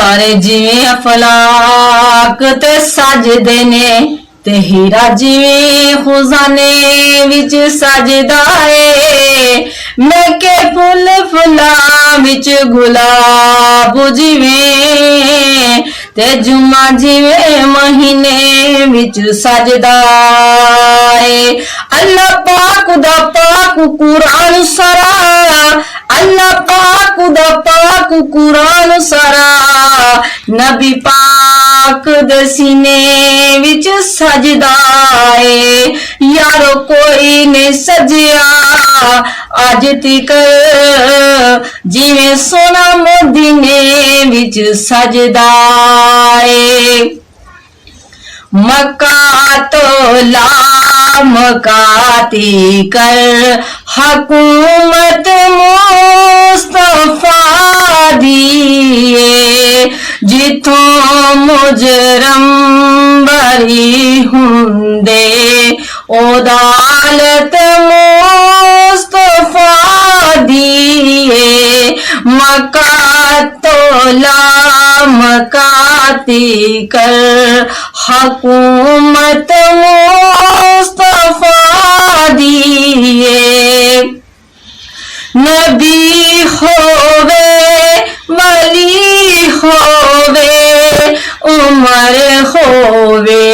तारे जिवें अफलाक ते सजदे ने ते हीरा जिवें खुजाने विच सजदा है। मैं के फुल फुलां विच गुलाब जिवें ते जुमा जिवें महीने विच सजदा है। अल्लाह पाक दा पाक कुरान सरा, अल्लाह पाक दा पाक कुरान सरा, नबी पाक दे सीने विच सजदा है। यारो कोई ने सजिया अज तिकर जिवें सोना मदीने विच सजदा है। मक्का तो ला मकाती कर हकूमत मुस्तफा दिए, जिथों मुजरम बरी हुंदे उदालत मुस्तफा दिए। मक्का तो ला मकाती कर हकूमत मुस्तफा दिए। नबी होवे वली होवे उमर होवे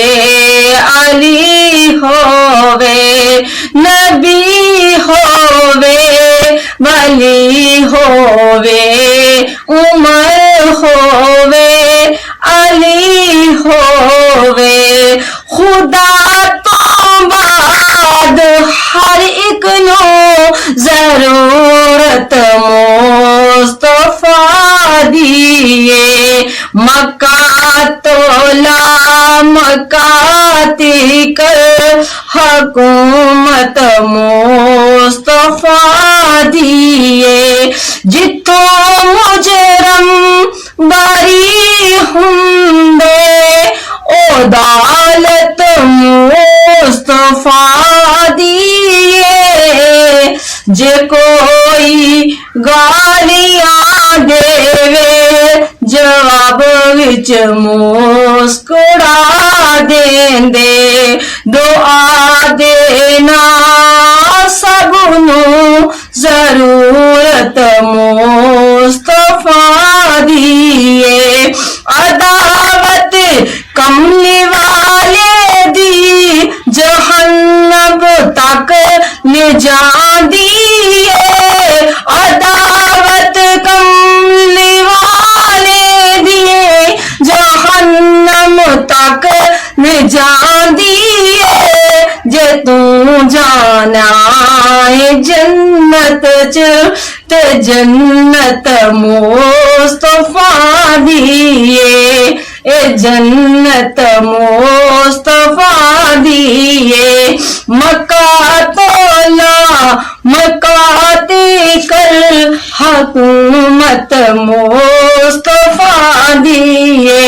अली होवे, नबी होवे वली होवे उमर होवे अली होवे। खुदा तो बाद हर एक नो जरूरत मुस्तफा दिए। मक्का तो ला मकाती कर हकूमत मुस्तफा दिए, जिथों मुजरम बरी हुंदे उदालत मुस्तफा दिए। जे कोई गालियां देवे जवाब विच मुस्कुरा देंदे, दुआ देना सबनू जरूरत मुस्तफा दिए। अदावत कमली वाले दी जहन्नम तक ले जांदी है। अदावत कमली वाले दी जहन्नम तक ले जांदी है। जे तू जाना है जन्नत च ते जन्नत मुस्तफा दिए, ए जन्नत मुस्तफा दिए। मक्का तोला मकाती कर हकूमत मुस्तफा दिए।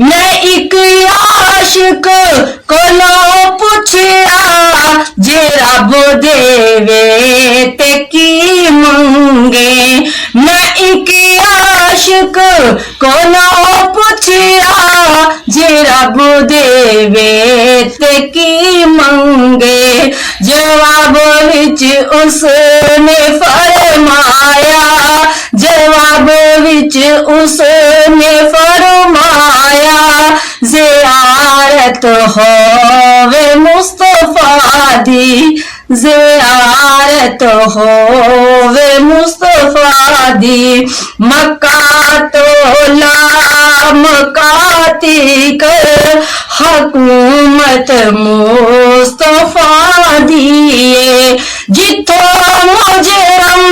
मैं एक आशिक कोलों पुछया जे रब देवे ते की मंगे। मैं एक आशिक कोलों पुछया जे रब देवे ते की मंगे। जवाब विच उसने फरमाया, जवाब विच उसने फरमाया, ज़ियारत होवे मुस्तफा दी, ज़ियारत होवे मुस्तफा दी। मक्का तो ला मकाती कर हकूमत मुस्तफा दिए, जिथों मुजरम